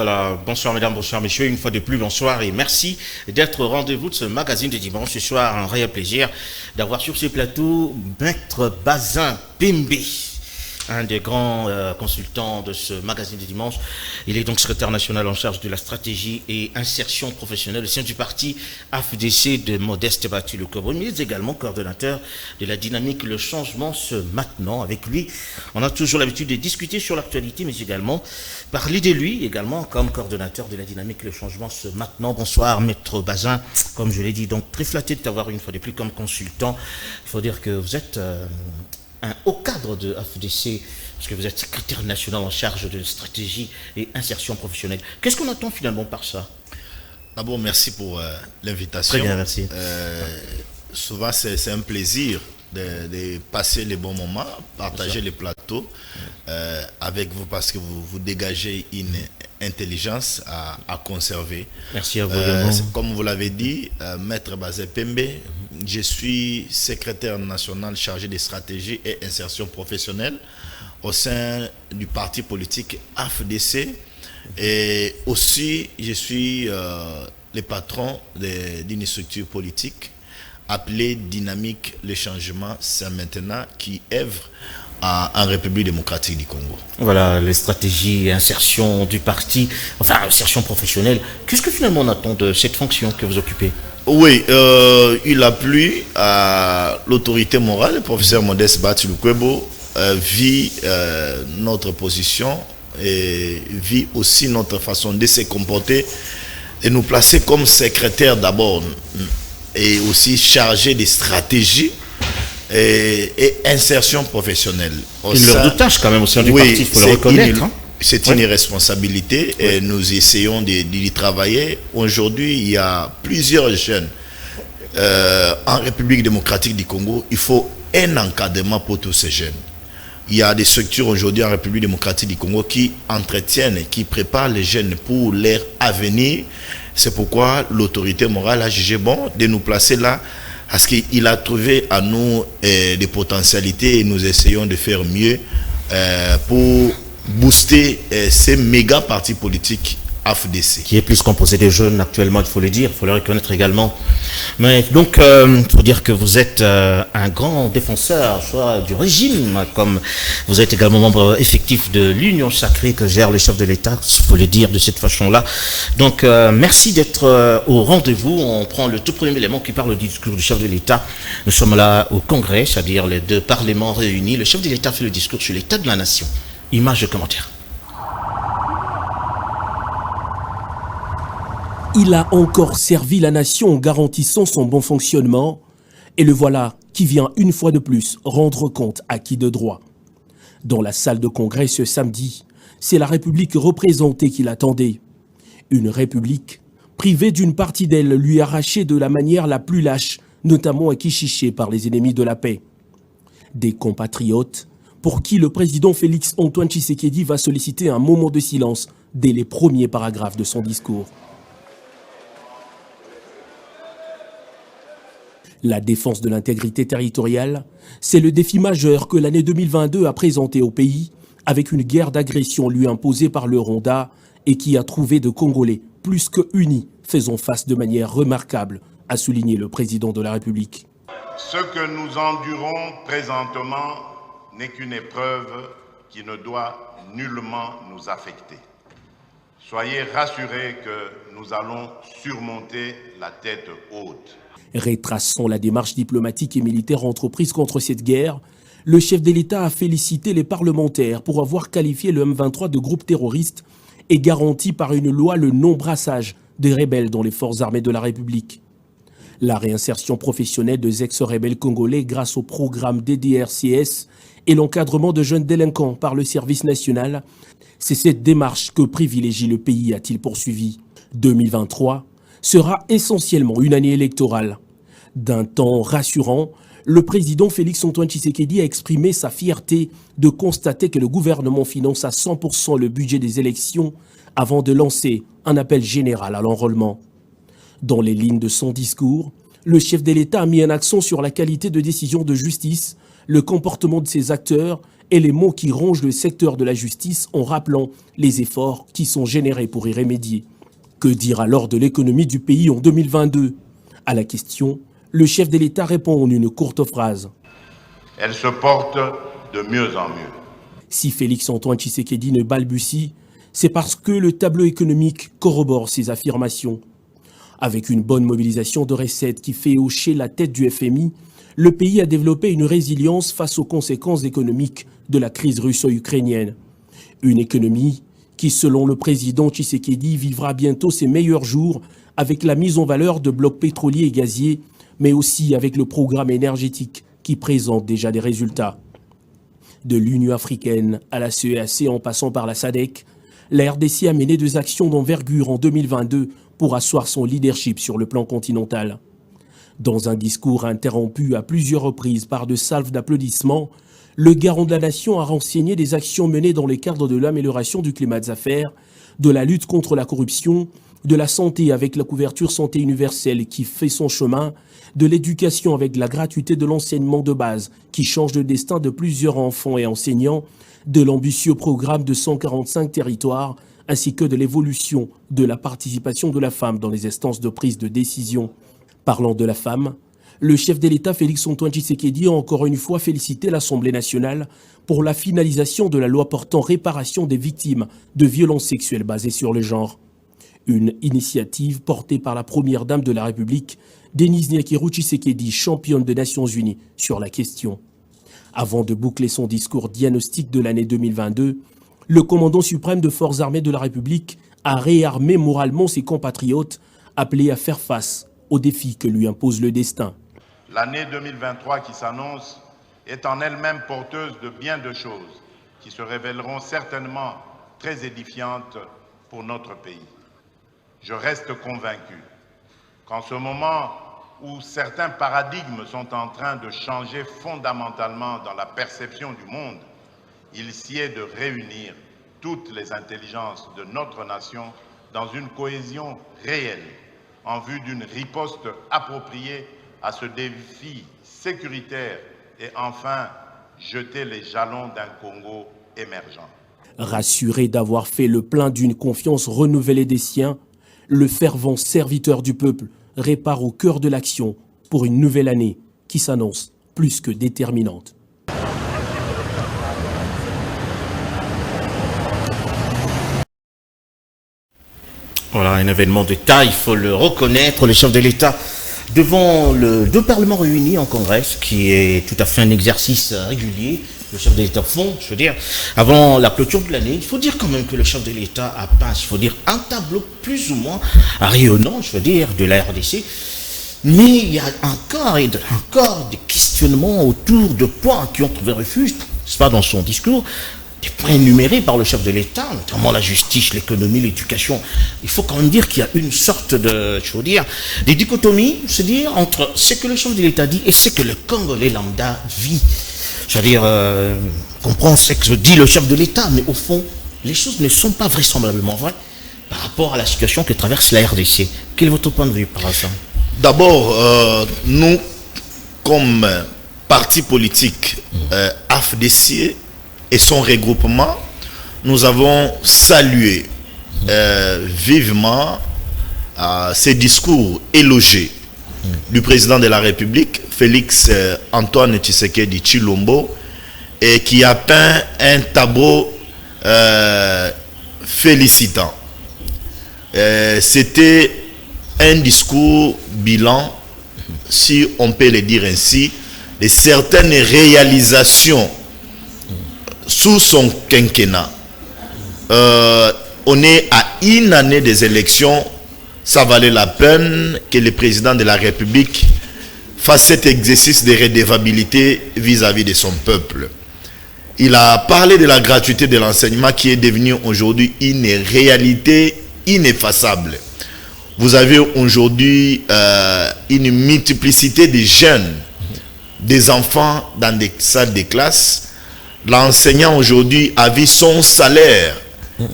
Voilà, bonsoir mesdames, bonsoir messieurs, une fois de plus, bonsoir et merci d'être au rendez-vous de ce magazine de dimanche. Ce soir, un réel plaisir d'avoir sur ce plateau Maître Bazin Pembe, un des grands consultants de ce magazine de dimanche. Il est donc secrétaire national en charge de la stratégie et insertion professionnelle au sein du parti AFDC de Modeste Batul Le Cobron, mais il est également coordonnateur de la dynamique Le Changement ce maintenant. Avec lui, on a toujours l'habitude de discuter sur l'actualité, mais également parler de lui, également comme coordonnateur de la dynamique Le Changement ce maintenant. Bonsoir Maître Bazin, comme je l'ai dit, donc très flatté de t'avoir une fois de plus comme consultant. Il faut dire que vous êtes un haut cadre de AFDC, parce que vous êtes secrétaire national en charge de stratégie et insertion professionnelle. Qu'est-ce qu'on attend finalement par ça? D'abord, merci pour l'invitation. Très bien, merci. Souvent, c'est un plaisir de passer les bons moments, partager les plateaux avec vous, parce que vous dégagez une intelligence à conserver. Merci à vous. Comme vous l'avez dit, Maître Bazin Pembe, je suis secrétaire national chargé des stratégies et insertion professionnelle au sein du parti politique AFDC, et aussi je suis le patron d'une structure politique appelée Dynamique Le Changement, c'est maintenant, qui œuvre en République démocratique du Congo. Voilà, les stratégies et insertion du parti, enfin insertion professionnelle. Qu'est-ce que finalement on attend de cette fonction que vous occupez? Oui, il a plu à l'autorité morale, le professeur Modeste Batul Le Cobron, vit notre position et vit aussi notre façon de se comporter et nous placer comme secrétaire d'abord et aussi chargé des stratégies et insertion professionnelle. Une lourde tâche quand même au sein du parti, il faut le reconnaître. C'est une responsabilité et nous essayons d'y travailler. Aujourd'hui, il y a plusieurs jeunes en République démocratique du Congo. Il faut un encadrement pour tous ces jeunes. Il y a des structures aujourd'hui en République démocratique du Congo qui entretiennent, qui préparent les jeunes pour leur avenir. C'est pourquoi l'autorité morale a jugé bon de nous placer là, parce qu'il a trouvé à nous des potentialités et nous essayons de faire mieux pour booster ces méga partis politiques AFDC. Qui est plus composé des jeunes actuellement, il faut le dire, il faut le reconnaître également. Mais donc, il faut dire que vous êtes un grand défenseur, soit du régime, comme vous êtes également membre effectif de l'Union sacrée que gère le chef de l'État, il faut le dire de cette façon-là. Donc, merci d'être au rendez-vous. On prend le tout premier élément qui parle du discours du chef de l'État. Nous sommes là au Congrès, c'est-à-dire les deux parlements réunis. Le chef de l'État fait le discours sur l'état de la nation. Image de commentaire. Il a encore servi la nation en garantissant son bon fonctionnement, et le voilà qui vient une fois de plus rendre compte à qui de droit. Dans la salle de congrès ce samedi, c'est la République représentée qui l'attendait. Une République privée d'une partie d'elle, lui arrachée de la manière la plus lâche, notamment à Kichiché par les ennemis de la paix. Des compatriotes pour qui le président Félix Antoine Tshisekedi va solliciter un moment de silence dès les premiers paragraphes de son discours. La défense de l'intégrité territoriale, c'est le défi majeur que l'année 2022 a présenté au pays, avec une guerre d'agression lui imposée par le Rwanda et qui a trouvé de Congolais plus que unis, faisant face de manière remarquable, a souligné le président de la République. Ce que nous endurons présentement n'est qu'une épreuve qui ne doit nullement nous affecter. Soyez rassurés que nous allons surmonter la tête haute. Retraçant la démarche diplomatique et militaire entreprise contre cette guerre, le chef de l'État a félicité les parlementaires pour avoir qualifié le M23 de groupe terroriste et garanti par une loi le non-brassage des rebelles dans les forces armées de la République. La réinsertion professionnelle des ex-rebelles congolais grâce au programme DDRCS et l'encadrement de jeunes délinquants par le service national, c'est cette démarche que privilégie le pays, a-t-il poursuivi. 2023 sera essentiellement une année électorale. D'un temps rassurant, le président Félix Antoine Tshisekedi a exprimé sa fierté de constater que le gouvernement finance à 100% le budget des élections avant de lancer un appel général à l'enrôlement. Dans les lignes de son discours, le chef de l'État a mis un accent sur la qualité de décision de justice, le comportement de ses acteurs et les mots qui rongent le secteur de la justice en rappelant les efforts qui sont générés pour y remédier. Que dire alors de l'économie du pays en 2022? À la question, le chef de l'État répond en une courte phrase. Elle se porte de mieux en mieux. Si Félix-Antoine Tshisekedi ne balbutie, c'est parce que le tableau économique corrobore ses affirmations. Avec une bonne mobilisation de recettes qui fait hocher la tête du FMI, le pays a développé une résilience face aux conséquences économiques de la crise russo-ukrainienne. Une économie qui, selon le président Tshisekedi, vivra bientôt ses meilleurs jours avec la mise en valeur de blocs pétroliers et gaziers, mais aussi avec le programme énergétique qui présente déjà des résultats. De l'Union africaine à la CEAC en passant par la SADC, la RDC a mené des actions d'envergure en 2022 pour asseoir son leadership sur le plan continental. Dans un discours interrompu à plusieurs reprises par de salves d'applaudissements, le garant de la nation a renseigné des actions menées dans le cadre de l'amélioration du climat des affaires, de la lutte contre la corruption, de la santé avec la couverture santé universelle qui fait son chemin, de l'éducation avec la gratuité de l'enseignement de base qui change le destin de plusieurs enfants et enseignants, de l'ambitieux programme de 145 territoires, ainsi que de l'évolution de la participation de la femme dans les instances de prise de décision. Parlant de la femme, le chef de l'État Félix-Antoine Tshisekedi a encore une fois félicité l'Assemblée nationale pour la finalisation de la loi portant réparation des victimes de violences sexuelles basées sur le genre. Une initiative portée par la première dame de la République, Denise Nyakirou Tshisekedi, championne des Nations Unies sur la question. Avant de boucler son discours diagnostic de l'année 2022, le commandant suprême de Forces armées de la République a réarmé moralement ses compatriotes appelés à faire face aux défis que lui impose le destin. L'année 2023 qui s'annonce est en elle-même porteuse de bien de choses qui se révéleront certainement très édifiantes pour notre pays. Je reste convaincu qu'en ce moment où certains paradigmes sont en train de changer fondamentalement dans la perception du monde, il sied de réunir toutes les intelligences de notre nation dans une cohésion réelle en vue d'une riposte appropriée à ce défi sécuritaire et enfin jeter les jalons d'un Congo émergent. Rassuré d'avoir fait le plein d'une confiance renouvelée des siens, le fervent serviteur du peuple répare au cœur de l'action pour une nouvelle année qui s'annonce plus que déterminante. Voilà, un événement de taille, il faut le reconnaître, le chef de l'État devant deux parlements réunis en congrès, qui est tout à fait un exercice régulier. Le chef de l'État fond, je veux dire, avant la clôture de l'année, il faut dire quand même que le chef de l'État a peint, il faut dire, un tableau plus ou moins rayonnant, je veux dire, de la RDC. Mais il y a encore des questionnements autour de points qui ont trouvé refuge, c'est pas dans son discours, des points énumérés par le chef de l'État, notamment la justice, l'économie, l'éducation. Il faut quand même dire qu'il y a une sorte de, je veux dire, des dichotomies, je veux dire, entre ce que le chef de l'État dit et ce que le Congolais lambda vit. Je veux dire, comprend ce que dit le chef de l'État, mais au fond, les choses ne sont pas vraisemblablement vraies par rapport à la situation que traverse la RDC. Quel est votre point de vue par rapport à ça? D'abord, nous, comme parti politique AFDC et son regroupement, nous avons salué vivement ces discours élogieux du président de la République, Félix Antoine Tshisekedi Tshilombo, et qui a peint un tableau félicitant. C'était un discours bilan, si on peut le dire ainsi, de certaines réalisations sous son quinquennat. On est à une année des élections. Ça valait la peine que le président de la République fasse cet exercice de redevabilité vis-à-vis de son peuple. Il a parlé de la gratuité de l'enseignement qui est devenue aujourd'hui une réalité ineffaçable. Vous avez aujourd'hui une multiplicité de jeunes, des enfants dans des salles de classe. L'enseignant aujourd'hui a vu son salaire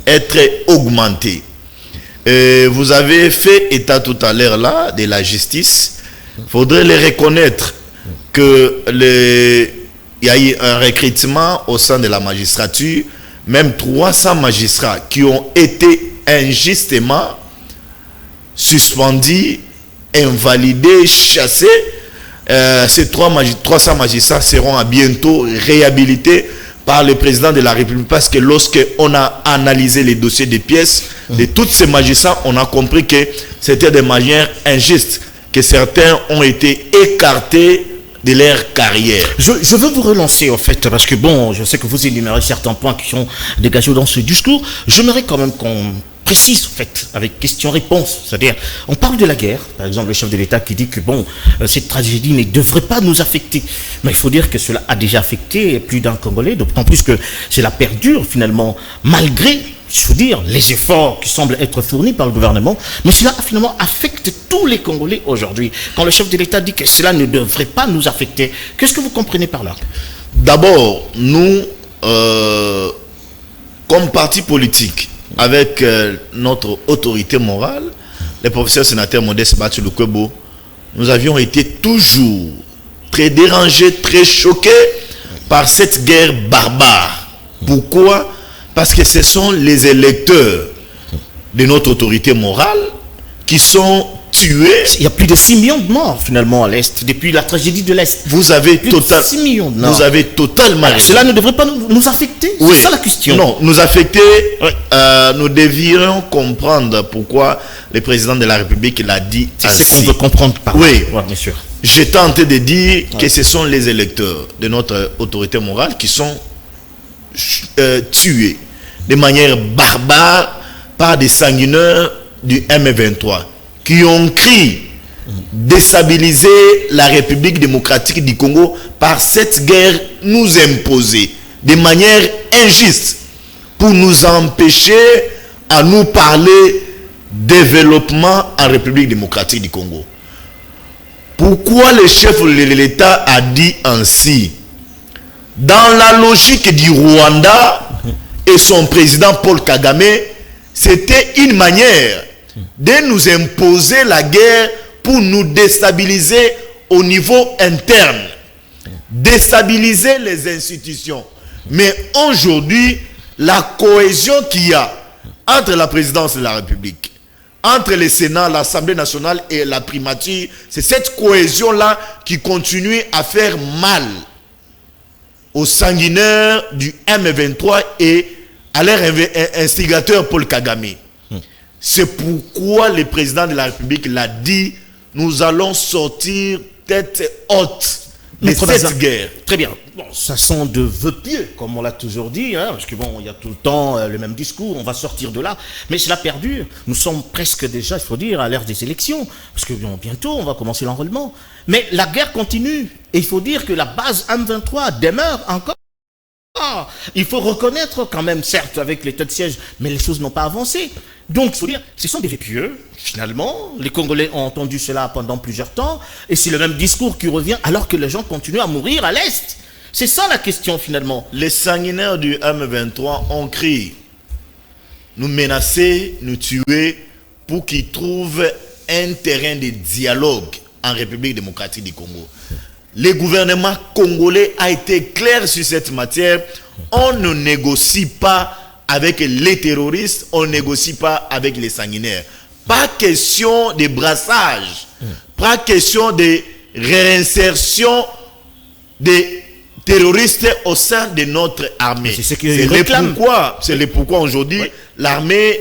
être augmenté. Vous avez fait état tout à l'heure là de la justice. Il faudrait le reconnaître que il y a eu un recrutement au sein de la magistrature, même 300 magistrats qui ont été injustement suspendus, invalidés, chassés. Ces 300 magistrats seront à bientôt réhabilités par le président de la République, parce que lorsque on a analysé les dossiers des pièces de tous ces magistrats, on a compris que c'était de manière injuste, que certains ont été écartés de leur carrière. Je veux vous relancer en fait, parce que bon, je sais que vous énumérez certains points qui sont dégagés dans ce discours. J'aimerais quand même qu'on précise en fait, avec question-réponse. C'est-à-dire, on parle de la guerre, par exemple le chef de l'État qui dit que bon, cette tragédie ne devrait pas nous affecter. Mais il faut dire que cela a déjà affecté plus d'un Congolais, d'autant plus que cela perdure finalement, malgré, il faut dire, les efforts qui semblent être fournis par le gouvernement, mais cela finalement affecte tous les Congolais aujourd'hui. Quand le chef de l'État dit que cela ne devrait pas nous affecter, qu'est-ce que vous comprenez par là? D'abord, nous, comme parti politique, avec notre autorité morale, le professeur sénateur Modeste Batou Lukwebo, nous avions été toujours très dérangés, très choqués par cette guerre barbare. Pourquoi? Parce que ce sont les électeurs de notre autorité morale qui sont tués. Il y a plus de 6 millions de morts finalement à l'Est, depuis la tragédie de l'Est. Vous avez, 6 millions de morts. vous avez totalement raison. Cela ne devrait pas nous affecter? Oui. C'est ça la question. Non, nous affecter, Oui. nous devrions comprendre pourquoi le président de la République l'a dit C'est ainsi. ce qu'on veut comprendre par là. Oui. Ouais, bien sûr. J'ai tenté de dire que ce sont les électeurs de notre autorité morale qui sont tués de manière barbare par des sanguinaires du M23 qui ont crié déstabiliser la République démocratique du Congo par cette guerre nous imposée de manière injuste pour nous empêcher à nous parler développement en République démocratique du Congo. Pourquoi le chef de l'État a dit ainsi? Dans la logique du Rwanda et son président Paul Kagame, c'était une manière de nous imposer la guerre pour nous déstabiliser au niveau interne, déstabiliser les institutions. Mais aujourd'hui, la cohésion qu'il y a entre la présidence de la République, entre le Sénat, l'Assemblée nationale et la primature, c'est cette cohésion-là qui continue à faire mal aux sanguinaires du M23 et à leur instigateur Paul Kagame. C'est pourquoi le président de la République l'a dit, nous allons sortir tête haute de cette guerre. Très bien. Bon, ça sent de vœux pieux, comme on l'a toujours dit, hein, parce que bon, il y a tout le temps le même discours, on va sortir de là, mais cela perdure. Nous sommes presque déjà, il faut dire, à l'ère des élections, parce que bon, bientôt, on va commencer l'enrôlement. Mais la guerre continue, et il faut dire que la base M23 demeure encore. Il faut reconnaître quand même, certes, avec les têtes de siège, mais les choses n'ont pas avancé. Donc, il faut dire, ce sont des vœux pieux, finalement. Les Congolais ont entendu cela pendant plusieurs temps, et c'est le même discours qui revient alors que les gens continuent à mourir à l'Est. C'est ça la question, finalement. Les sanguinaires du M23 ont crié, nous menacer, nous tuer, pour qu'ils trouvent un terrain de dialogue en République démocratique du Congo. Le gouvernement congolais a été clair sur cette matière. On ne négocie pas avec les terroristes, on ne négocie pas avec les sanguinaires. Pas question de brassage, pas question de réinsertion des terroristes au sein de notre armée. C'est ce qu'ils réclament. C'est le pourquoi aujourd'hui, l'armée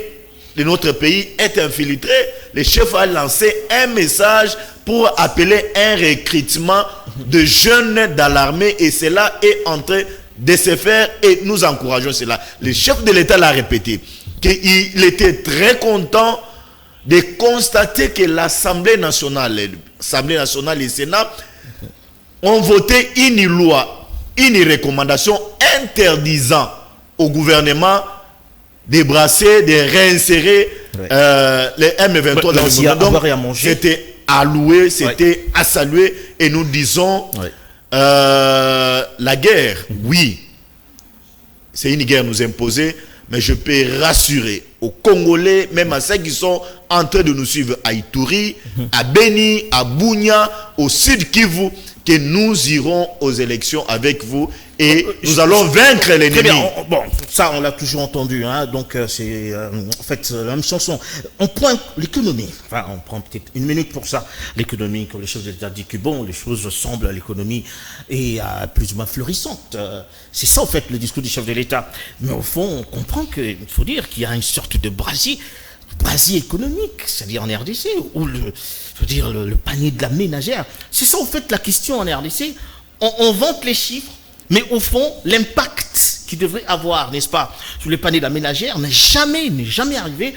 de notre pays est infiltrée. Le chef a lancé un message pour appeler un recrutement de jeunes dans l'armée, et cela est en train de se faire et nous encourageons cela. Le chef de l'État l'a répété, qu'il était très content de constater que l'Assemblée nationale et le Sénat ont voté une loi, une recommandation interdisant au gouvernement de brasser, de réinsérer les M23 dans le monde. Donc, c'était alloué, c'était à saluer, et nous disons la guerre, oui, c'est une guerre nous imposée, mais je peux rassurer aux Congolais, même à ceux qui sont en train de nous suivre à Ituri, à Beni, à Bunia, au Sud Kivu, que nous irons aux élections avec vous et nous allons vaincre l'ennemi. Très bien, bon, ça on l'a toujours entendu, hein, donc c'est en fait la même chanson. On prend l'économie, enfin on prend peut-être une minute pour ça, l'économie, quand le chef de l'État dit que bon, les choses semblent à l'économie et plus ou moins florissantes. C'est ça en fait le discours du chef de l'État. Mais au fond, on comprend qu'il faut dire qu'il y a une sorte de brasier économique, c'est-à-dire en RDC, ou le panier de la ménagère. C'est ça, en fait, la question en RDC. On vante les chiffres, mais au fond, l'impact qu'il devrait avoir, n'est-ce pas, sur le panier de la ménagère n'est jamais arrivé.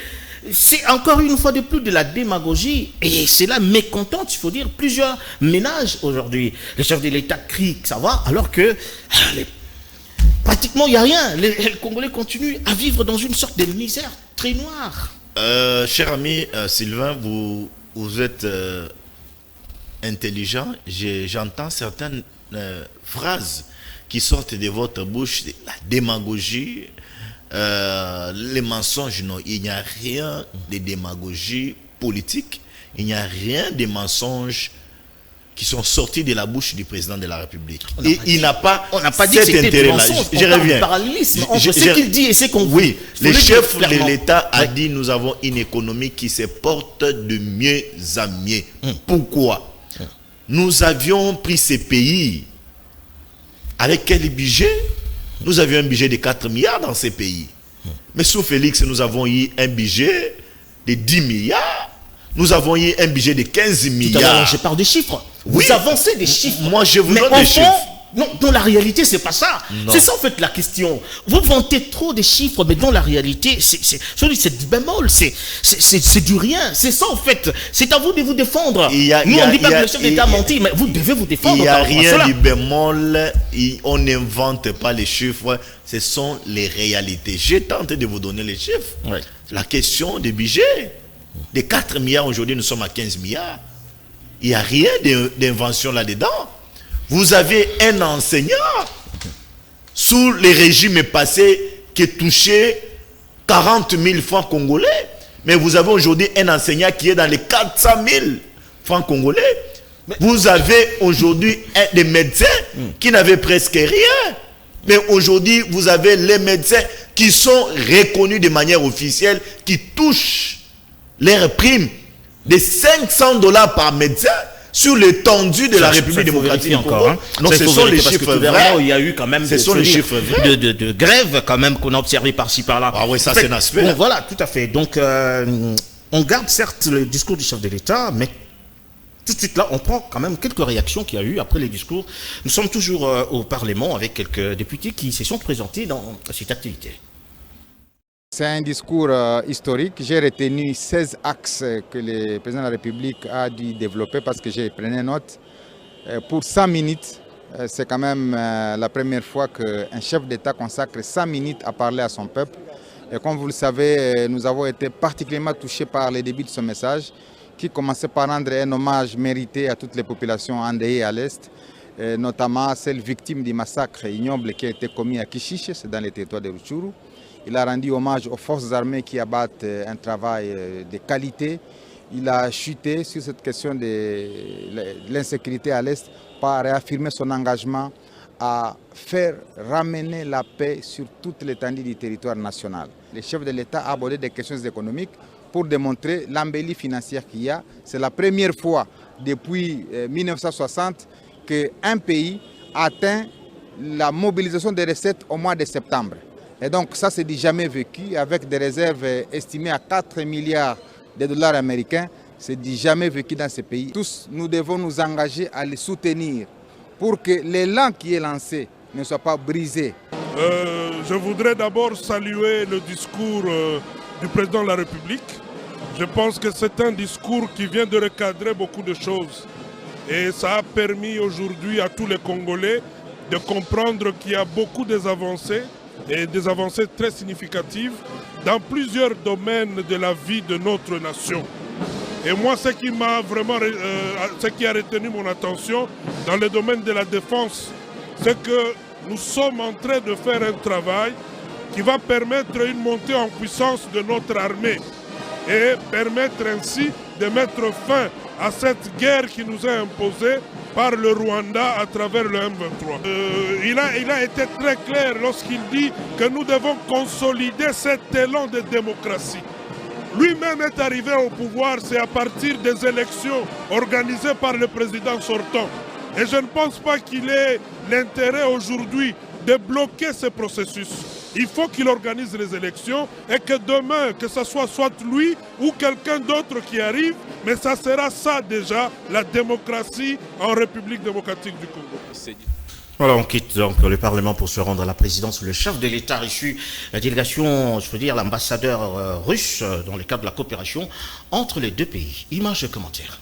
C'est encore une fois de plus de la démagogie, et c'est là mécontente, il faut dire, plusieurs ménages aujourd'hui. Le chef de l'État crie que ça va, alors que pratiquement il n'y a rien. Les Congolais continuent à vivre dans une sorte de misère très noire. Cher ami Sylvain, vous êtes intelligent. J'entends certaines phrases qui sortent de votre bouche, la démagogie, les mensonges. Non, il n'y a rien de démagogie politique, il n'y a rien de mensonges qui sont sortis de la bouche du président de la République. Et il n'a pas dit cet intérêt-là. Je reviens. Parallélisme entre ce qu'il dit et ce qu'on Oui, le chef de l'État a dit nous avons une économie qui se porte de mieux en mieux. Pourquoi? Nous avions pris ces pays. Avec quel budget? Nous avions un budget de 4 milliards dans ces pays. Mais sous Félix, nous avons eu un budget de 10 milliards. Nous avons eu un budget de 15 milliards. Je parle des chiffres. Oui. Vous avancez des chiffres. Moi, je vous donne des chiffres. Non, dans la réalité, c'est pas ça. C'est ça, en fait, la question. Vous vantez trop des chiffres, mais dans la réalité, c'est du bémol, c'est du rien. C'est ça, en fait. C'est à vous de vous défendre. Nous, on ne dit pas que le chef d'État a menti, mais vous devez vous défendre. Il n'y a rien du bémol. On n'invente pas les chiffres. Ce sont les réalités. J'ai tenté de vous donner les chiffres. Ouais. La question des budgets. De 4 milliards, aujourd'hui, nous sommes à 15 milliards. Il n'y a rien d'invention là-dedans. Vous avez un enseignant sous les régimes passés qui touchait 40 000 francs congolais. Mais vous avez aujourd'hui un enseignant qui est dans les 400 000 francs congolais. Vous avez aujourd'hui des médecins qui n'avaient presque rien. Mais aujourd'hui, vous avez les médecins qui sont reconnus de manière officielle, qui touchent leurs primes de 500 $ par médecin sur l'étendue de la République démocratique du Congo. Non, ce sont les chiffres vrais. Il y a eu quand même de grève quand même qu'on a observé par-ci par-là. Ah oui, ça c'est un aspect. Bon, voilà, tout à fait. Donc, on garde certes le discours du chef de l'État, mais tout de suite là, on prend quand même quelques réactions qu'il y a eu après les discours. Nous sommes toujours au Parlement avec quelques députés qui se sont présentés dans cette activité. C'est un discours historique. J'ai retenu 16 axes que le président de la République a dû développer parce que j'ai pris note. Pour 100 minutes, c'est quand même la première fois qu'un chef d'État consacre 100 minutes à parler à son peuple. Et comme vous le savez, nous avons été particulièrement touchés par le début de ce message qui commençait par rendre un hommage mérité à toutes les populations endeuillées à l'Est, notamment celles victimes du massacre ignoble qui a été commis à Kishiche, c'est dans les territoires de Rutshuru. Il a rendu hommage aux forces armées qui abattent un travail de qualité. Il a chuté sur cette question de l'insécurité à l'Est par réaffirmer son engagement à faire ramener la paix sur toute l'étendue du territoire national. Le chef de l'État a abordé des questions économiques pour démontrer l'embellie financière qu'il y a. C'est la première fois depuis 1960 qu'un pays atteint la mobilisation des recettes au mois de septembre. Et donc ça, c'est du jamais vécu, avec des réserves estimées à 4 milliards de dollars américains. C'est du jamais vécu dans ce pays. Tous, nous devons nous engager à les soutenir pour que l'élan qui est lancé ne soit pas brisé. Je voudrais d'abord saluer le discours du président de la République. Je pense que c'est un discours qui vient de recadrer beaucoup de choses. Et ça a permis aujourd'hui à tous les Congolais de comprendre qu'il y a beaucoup d'avancées et des avancées très significatives dans plusieurs domaines de la vie de notre nation. Et moi, ce qui m'a vraiment, ce qui a retenu mon attention dans le domaine de la défense, c'est que nous sommes en train de faire un travail qui va permettre une montée en puissance de notre armée et permettre ainsi de mettre fin à cette guerre qui nous est imposée par le Rwanda à travers le M23. Il a été très clair lorsqu'il dit que nous devons consolider cet élan de démocratie. Lui-même est arrivé au pouvoir, c'est à partir des élections organisées par le président sortant. Et je ne pense pas qu'il ait l'intérêt aujourd'hui de bloquer ce processus. Il faut qu'il organise les élections et que demain, que ce soit lui ou quelqu'un d'autre qui arrive, mais ça sera ça déjà, la démocratie en République démocratique du Congo. Voilà, on quitte donc le Parlement pour se rendre à la présidence. Le chef de l'État a reçu la délégation, je veux dire l'ambassadeur russe dans le cadre de la coopération entre les deux pays. Images et commentaires.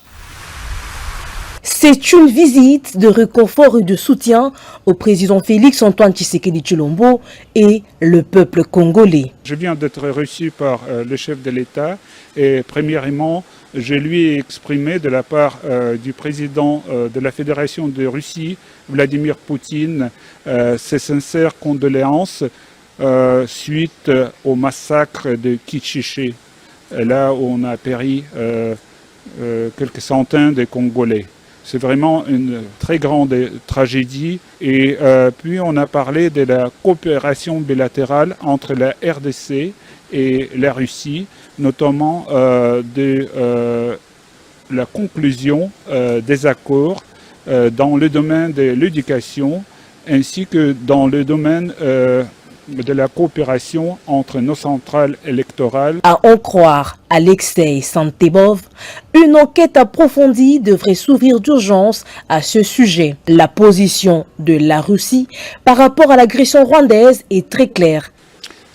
C'est une visite de réconfort et de soutien au président Félix Antoine Tshisekedi Tshilombo et le peuple congolais. Je viens d'être reçu par le chef de l'État et premièrement, je lui ai exprimé de la part du président de la Fédération de Russie, Vladimir Poutine, ses sincères condoléances suite au massacre de Kichiché, là où on a péri quelques centaines de Congolais. C'est vraiment une très grande tragédie. Et puis on a parlé de la coopération bilatérale entre la RDC et la Russie, notamment de la conclusion des accords dans le domaine de l'éducation ainsi que dans le domaine de la coopération entre nos centrales électorales. À en croire Alexei Santebov, une enquête approfondie devrait s'ouvrir d'urgence à ce sujet. La position de la Russie par rapport à l'agression rwandaise est très claire.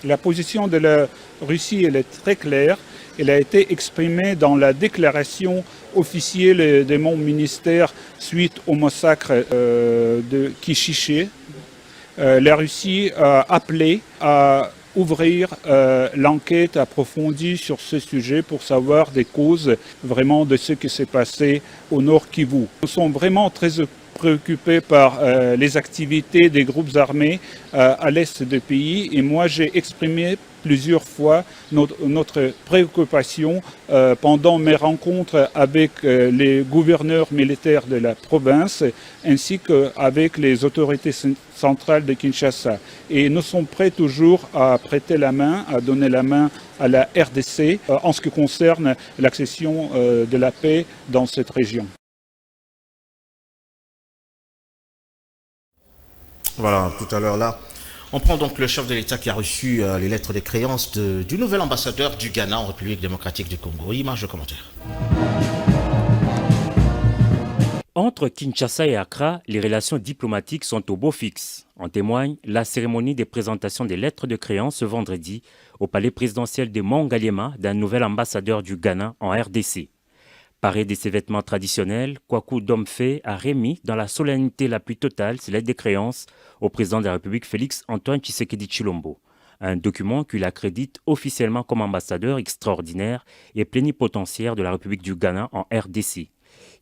La position de la Russie elle est très claire. Elle a été exprimée dans la déclaration officielle de mon ministère suite au massacre de Kichiché. La Russie a appelé à ouvrir l'enquête approfondie sur ce sujet pour savoir des causes vraiment de ce qui s'est passé au Nord Kivu. Nous sommes vraiment très préoccupés par les activités des groupes armés à l'est du pays et moi j'ai exprimé plusieurs fois notre préoccupation pendant mes rencontres avec les gouverneurs militaires de la province ainsi qu'avec les autorités centrales de Kinshasa. Et nous sommes prêts toujours à prêter la main, à donner la main à la RDC en ce qui concerne l'accession de la paix dans cette région. Voilà, tout à l'heure là. On prend donc le chef de l'État qui a reçu les lettres de créance du nouvel ambassadeur du Ghana en République démocratique du Congo. Image de commentaire. Entre Kinshasa et Accra, les relations diplomatiques sont au beau fixe. En témoigne la cérémonie de présentation des lettres de créance ce vendredi au palais présidentiel de Mongaliema d'un nouvel ambassadeur du Ghana en RDC. Paré de ses vêtements traditionnels, Kwaku Domfe a remis dans la solennité la plus totale ses lettres de créance au président de la République Félix Antoine Tshisekedi Tshilombo. Un document qui l'accrédite officiellement comme ambassadeur extraordinaire et plénipotentiaire de la République du Ghana en RDC.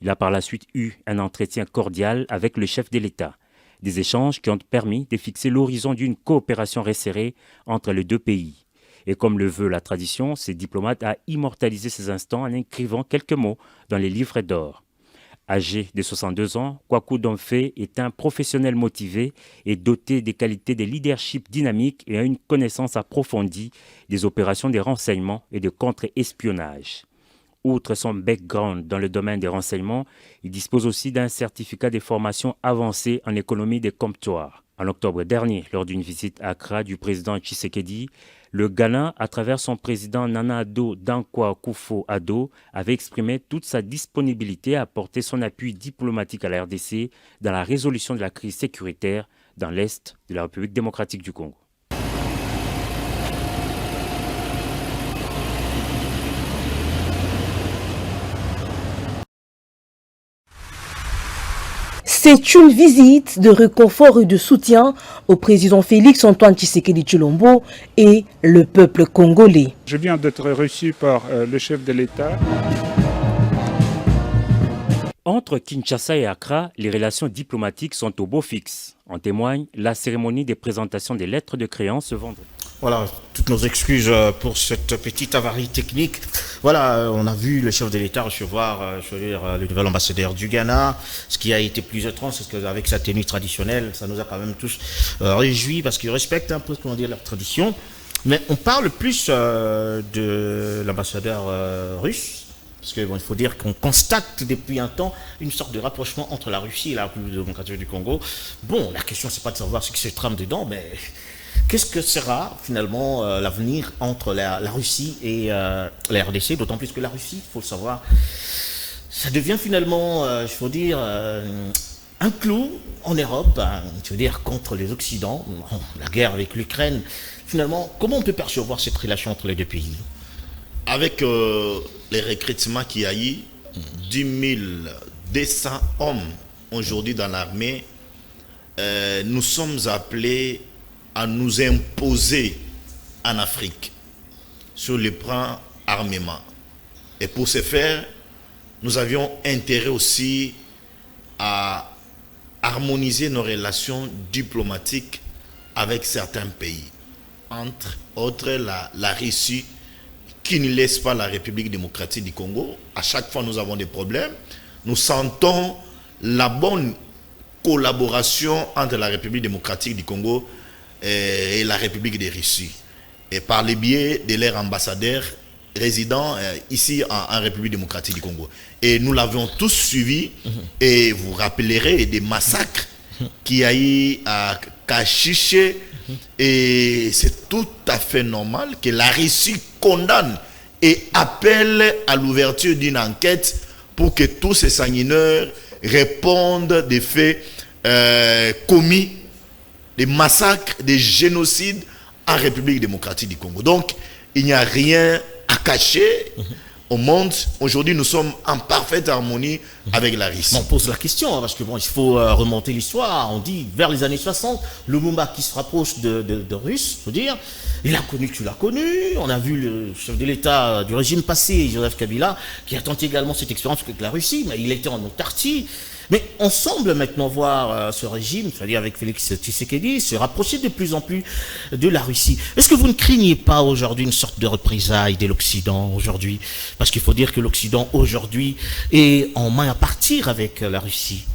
Il a par la suite eu un entretien cordial avec le chef de l'État. Des échanges qui ont permis de fixer l'horizon d'une coopération resserrée entre les deux pays. Et comme le veut la tradition, ce diplomate a immortalisé ces instants en écrivant quelques mots dans les livres d'or. Âgé de 62 ans, Kwaku Domfe est un professionnel motivé et doté des qualités de leadership dynamique et a une connaissance approfondie des opérations de renseignement et de contre-espionnage. Outre son background dans le domaine des renseignements, il dispose aussi d'un certificat de formation avancée en économie des comptoirs. En octobre dernier, lors d'une visite à Accra du président Tshisekedi, le Ghana, à travers son président Nana Addo Dankwa Akufo-Addo, avait exprimé toute sa disponibilité à apporter son appui diplomatique à la RDC dans la résolution de la crise sécuritaire dans l'Est de la République démocratique du Congo. C'est une visite de réconfort et de soutien au président Félix Antoine Tshisekedi Tshilombo et le peuple congolais. Je viens d'être reçu par le chef de l'État. Entre Kinshasa et Accra, les relations diplomatiques sont au beau fixe. En témoigne la cérémonie de présentation des lettres de créance ce vendredi. Voilà, toutes nos excuses pour cette petite avarie technique. Voilà, on a vu le chef de l'État recevoir le nouvel ambassadeur du Ghana, ce qui a été plus étrange, parce qu'avec sa tenue traditionnelle, ça nous a quand même tous réjouis, parce qu'ils respectent un peu, comment dire, leur tradition. Mais on parle plus de l'ambassadeur russe, parce qu'il faut dire qu'on constate depuis un temps une sorte de rapprochement entre la Russie et la République démocratique du Congo. Bon, la question, c'est pas de savoir ce qui se trame dedans, mais qu'est-ce que sera finalement l'avenir entre la Russie et la RDC, d'autant plus que la Russie, il faut le savoir, ça devient finalement, il faut dire, un clou en Europe, je veux dire, contre les Occidents, la guerre avec l'Ukraine. Finalement, comment on peut percevoir cette relation entre les deux pays? Avec les recrutements qu'il y a eu, 10 200 hommes aujourd'hui dans l'armée, nous sommes appelés à nous imposer en Afrique sur le plan armement. Et pour ce faire, nous avions intérêt aussi à harmoniser nos relations diplomatiques avec certains pays, entre autres la Russie, qui ne laisse pas la République démocratique du Congo. À chaque fois, nous avons des problèmes. Nous sentons la bonne collaboration entre la République démocratique du Congo et la République de Russie, et par le biais de leur ambassadeur résident ici en République démocratique du Congo. Et nous l'avions tous suivi, et vous rappellerez des massacres qu'il y a eu à Kachiché, et c'est tout à fait normal que la Russie condamne et appelle à l'ouverture d'une enquête pour que tous ces sanguinaires répondent des faits commis, des massacres, des génocides en République démocratique du Congo. Donc, il n'y a rien à cacher au monde. Aujourd'hui, nous sommes en parfaite harmonie avec la Russie. On pose la question, parce que bon, il faut remonter l'histoire. On dit, vers les années 60, Lumumba qui se rapproche de Russe, faut dire, il a connu, tu l'as connu. On a vu le chef de l'État du régime passé, Joseph Kabila, qui a tenté également cette expérience avec la Russie, mais il était en autarcie. Mais on semble maintenant voir ce régime, c'est-à-dire avec Félix Tshisekedi, se rapprocher de plus en plus de la Russie. Est-ce que vous ne craignez pas aujourd'hui une sorte de représailles de l'Occident aujourd'hui? Parce qu'il faut dire que l'Occident aujourd'hui est en main à partir avec la Russie.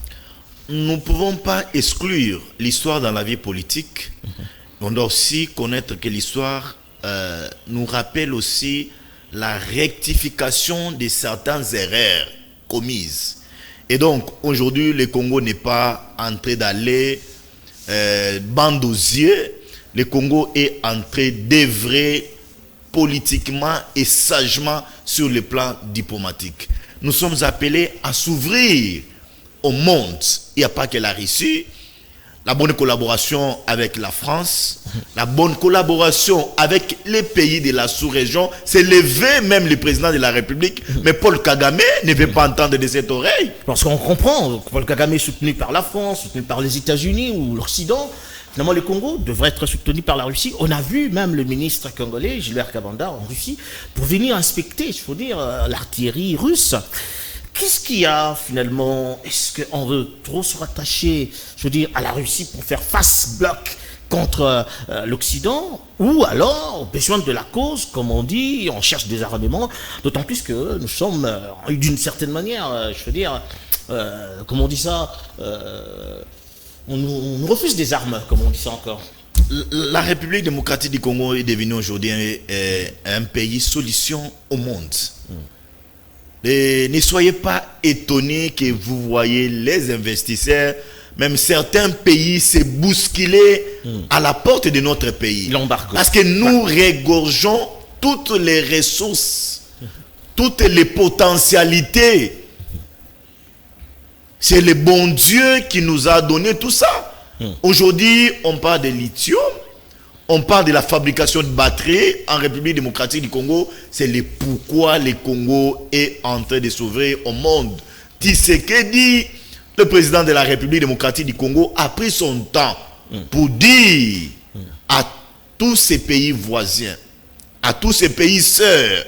Nous ne pouvons pas exclure l'histoire dans la vie politique. On doit aussi connaître que l'histoire nous rappelle aussi la rectification de certaines erreurs commises. Et donc, aujourd'hui, le Congo n'est pas en train d'aller bande aux yeux. Le Congo est en train d'œuvrer politiquement et sagement sur le plan diplomatique. Nous sommes appelés à s'ouvrir au monde. Il n'y a pas que la Russie. La bonne collaboration avec la France, la bonne collaboration avec les pays de la sous-région, c'est levé même le président de la République, mais Paul Kagame ne veut pas entendre de cette oreille. Parce qu'on comprend, Paul Kagame est soutenu par la France, soutenu par les États-Unis ou l'Occident. Finalement, le Congo devrait être soutenu par la Russie. On a vu même le ministre congolais, Gilbert Kabanda, en Russie, pour venir inspecter, il faut dire, l'artillerie russe. Qu'est-ce qu'il y a finalement? Est-ce qu'on veut trop se rattacher, je veux dire, à la Russie pour faire face bloc contre l'Occident? Ou alors, besoin de la cause, comme on dit, on cherche des armements, d'autant plus que nous sommes, d'une certaine manière, je veux dire, comment on dit ça, on nous refuse des armes, comme on dit ça encore. La République démocratique du Congo est devenue aujourd'hui un pays solution au monde. Et ne soyez pas étonnés que vous voyez les investisseurs, même certains pays se bousculer à la porte de notre pays. Parce que nous regorgeons toutes les ressources, toutes les potentialités. C'est le bon Dieu qui nous a donné tout ça. Aujourd'hui, on parle de lithium. On parle de la fabrication de batteries en République démocratique du Congo. C'est le pourquoi le Congo est en train de s'ouvrir au monde. Tshisekedi, le président de la République démocratique du Congo, a pris son temps pour dire à tous ces pays voisins, à tous ces pays sœurs,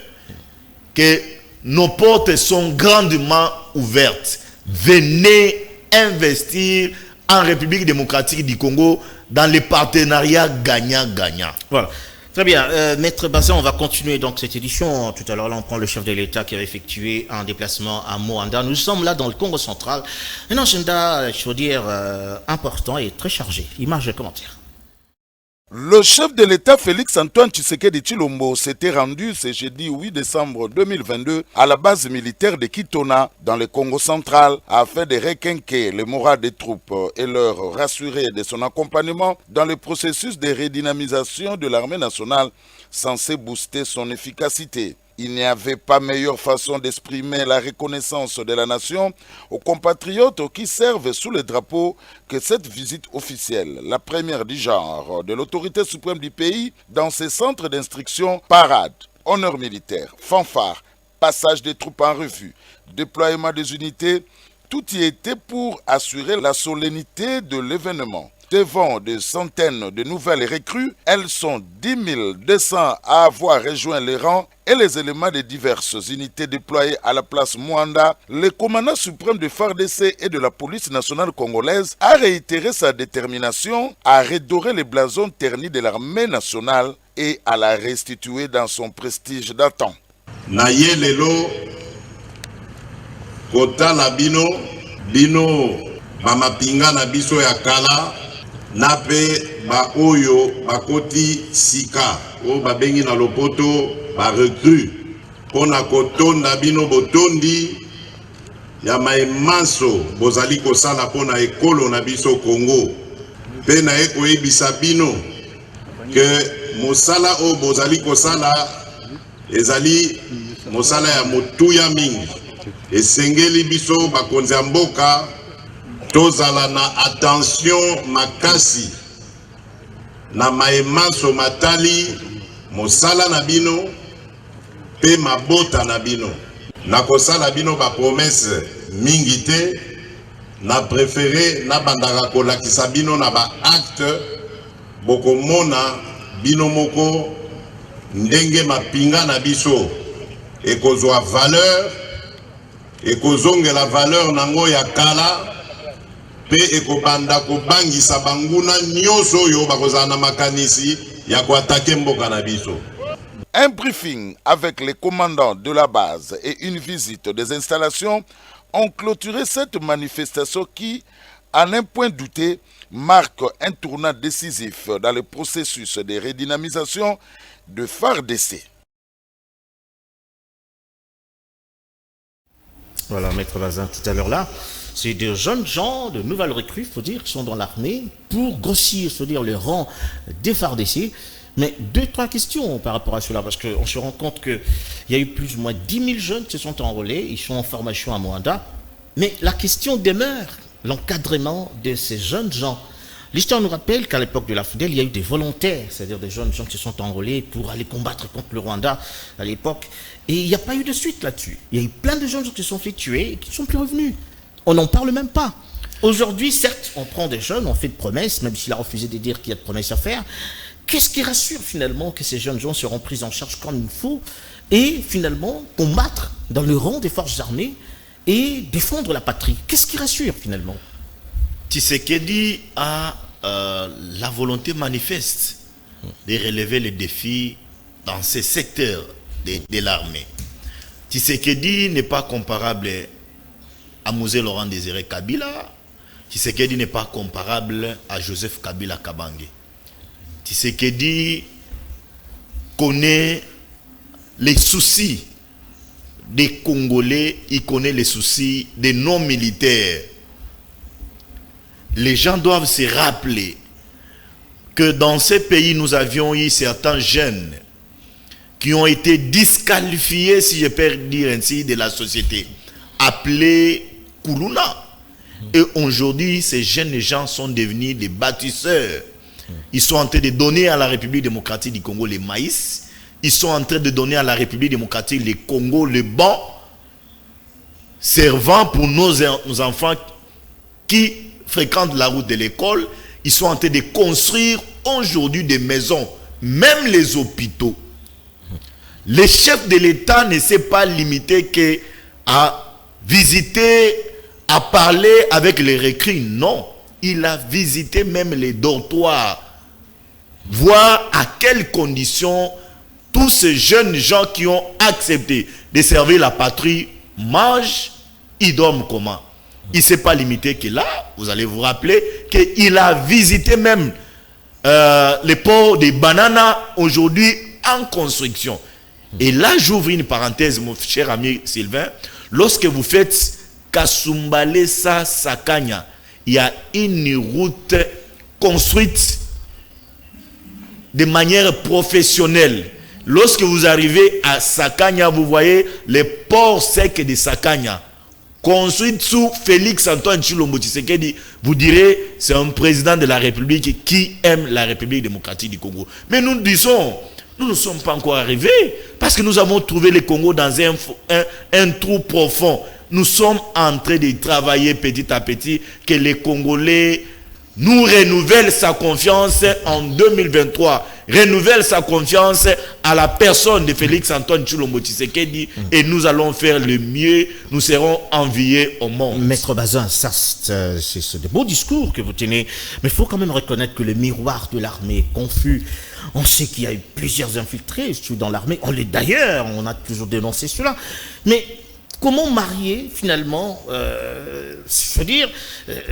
que nos portes sont grandement ouvertes. Venez investir en République démocratique du Congo dans les partenariats gagnant-gagnant. Voilà. Très bien. Maître Bazin, on va continuer donc cette édition. Tout à l'heure, là, on prend le chef de l'État qui avait effectué un déplacement à Moanda. Nous sommes là dans le Congo central. Un agenda, je veux dire, important et très chargé. Images et commentaires. Le chef de l'État Félix-Antoine Tshisekedi Tshilombo s'était rendu ce jeudi 8 décembre 2022 à la base militaire de Kitona dans le Congo central afin de requinquer le moral des troupes et leur rassurer de son accompagnement dans le processus de redynamisation de l'armée nationale censé booster son efficacité. Il n'y avait pas meilleure façon d'exprimer la reconnaissance de la nation aux compatriotes qui servent sous le drapeau que cette visite officielle, la première du genre de l'autorité suprême du pays dans ses centres d'instruction, parade, honneur militaire, fanfare, passage des troupes en revue, déploiement des unités, tout y était pour assurer la solennité de l'événement. Devant des centaines de nouvelles recrues, elles sont 10 200 à avoir rejoint les rangs et les éléments des diverses unités déployées à la place Moanda. Le commandant suprême de FARDC et de la police nationale congolaise a réitéré sa détermination à redorer les blasons ternis de l'armée nationale et à la restituer dans son prestige d'antan. Naye lelo kota la bino bamapinga na biso ya kala na pe ba oyo bakoti sika o babengi na lopoto ba recrue pona kotonda bino botondi ya maemanso bozali kosala pona ekolo na biso Congo pe na ekoyebisa bino ke mosala o bozali kosala ezali mosala ya motuya mingi esengeli biso bakonzi ya mboka tozala na attention makasi na maemanso matali mosala na bino pe mabota na bino na kosala bino ba promesse mingi te na préféré na bandaka kolakisa bino na ba acte bokomona bino moko ndenge mapinga na biso ekozwa valeur ekozongela valeur nango ya kala pe ekobanda kobangisa banguna nyonso oyo bakozala na makanisi ya koatake mboka na biso. Un briefing avec les commandants de la base et une visite des installations ont clôturé cette manifestation qui, à n'un point douté, marque un tournant décisif dans le processus de redynamisation de FARDC. Voilà, Maître Bazin, tout à l'heure là, c'est de jeunes gens, de nouvelles recrues, il faut dire, qui sont dans l'armée pour grossir, se dire, le rang des FARDC. Mais 2-3 questions par rapport à cela, parce qu'on se rend compte qu'il y a eu plus ou moins 10 000 jeunes qui se sont enrôlés, ils sont en formation à Moanda. Mais la question demeure, l'encadrement de ces jeunes gens. L'histoire nous rappelle qu'à l'époque de la FDL, il y a eu des volontaires, c'est-à-dire des jeunes gens qui se sont enrôlés pour aller combattre contre le Rwanda à l'époque. Et il n'y a pas eu de suite là-dessus. Il y a eu plein de jeunes gens qui se sont fait tuer et qui ne sont plus revenus. On n'en parle même pas. Aujourd'hui, certes, on prend des jeunes, on fait de promesses, même s'il a refusé de dire qu'il y a de promesses à faire. Qu'est-ce qui rassure finalement que ces jeunes gens seront pris en charge comme il faut et finalement combattre dans le rang des forces armées et défendre la patrie? Qu'est-ce qui rassure finalement? Tshisekedi a la volonté manifeste de relever les défis dans ces secteurs de l'armée. Tshisekedi n'est pas comparable à Mosé Laurent Désiré Kabila. Tshisekedi n'est pas comparable à Joseph Kabila Kabange. Tshisekedi connaît les soucis des Congolais, il connaît les soucis des non-militaires. Les gens doivent se rappeler que dans ces pays, nous avions eu certains jeunes qui ont été disqualifiés, si je peux dire ainsi, de la société, appelés Kuluna. Et aujourd'hui, ces jeunes gens sont devenus des bâtisseurs. Ils sont en train de donner à la République démocratique du Congo le maïs. Ils sont en train de donner à la République démocratique du Congo le banc, servant pour nos enfants qui fréquentent la route de l'école. Ils sont en train de construire aujourd'hui des maisons, même les hôpitaux. Le chef de l'État ne s'est pas limité qu'à visiter, à parler avec les recrues. Non, il a visité même les dortoirs voir à quelles conditions tous ces jeunes gens qui ont accepté de servir la patrie mangent, ils dorment comment. Il ne s'est pas limité que là, vous allez vous rappeler qu'il a visité même les ports de Banana aujourd'hui en construction. Et là, j'ouvre une parenthèse, mon cher ami Sylvain. Lorsque vous faites Kasumbalesa Sakanya, il y a une route construite de manière professionnelle. Lorsque vous arrivez à Sakanya, vous voyez les ports secs de Sakanya, construits sous Félix-Antoine Tshilombo Tshisekedi. Vous direz, c'est un président de la République qui aime la République démocratique du Congo. Mais nous disons, nous ne sommes pas encore arrivés, parce que nous avons trouvé le Congo dans un trou profond. Nous sommes en train de travailler petit à petit, que les Congolais nous renouvellent sa confiance en 2023, renouvellent sa confiance à la personne de Félix-Antoine Tshilombo Tshisekedi, et nous allons faire le mieux, nous serons enviés au monde. Maître Bazin, ça c'est de beaux discours que vous tenez, mais il faut quand même reconnaître que le miroir de l'armée est confus. On sait qu'il y a eu plusieurs infiltrés dans l'armée, d'ailleurs, on a toujours dénoncé cela, mais comment marier finalement, je veux dire,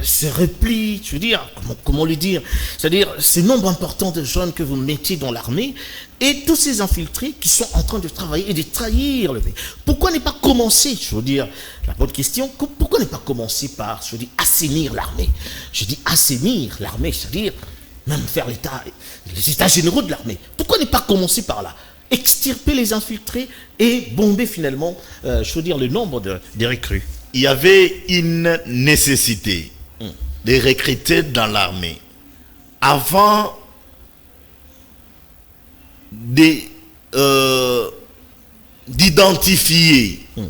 ce repli, je veux dire, comment le dire, c'est-à-dire ce nombre important de jeunes que vous mettez dans l'armée et tous ces infiltrés qui sont en train de travailler et de trahir le pays. Pourquoi ne pas commencer, je veux dire, la bonne question, pourquoi ne pas commencer par, je veux dire, assainir l'armée? Je dis assainir l'armée, c'est-à-dire même faire les états généraux de l'armée. Pourquoi ne pas commencer par là? Extirper les infiltrés et bomber finalement, je veux dire, le nombre des recrues. Il y avait une nécessité de recruter dans l'armée. Avant d'identifier, il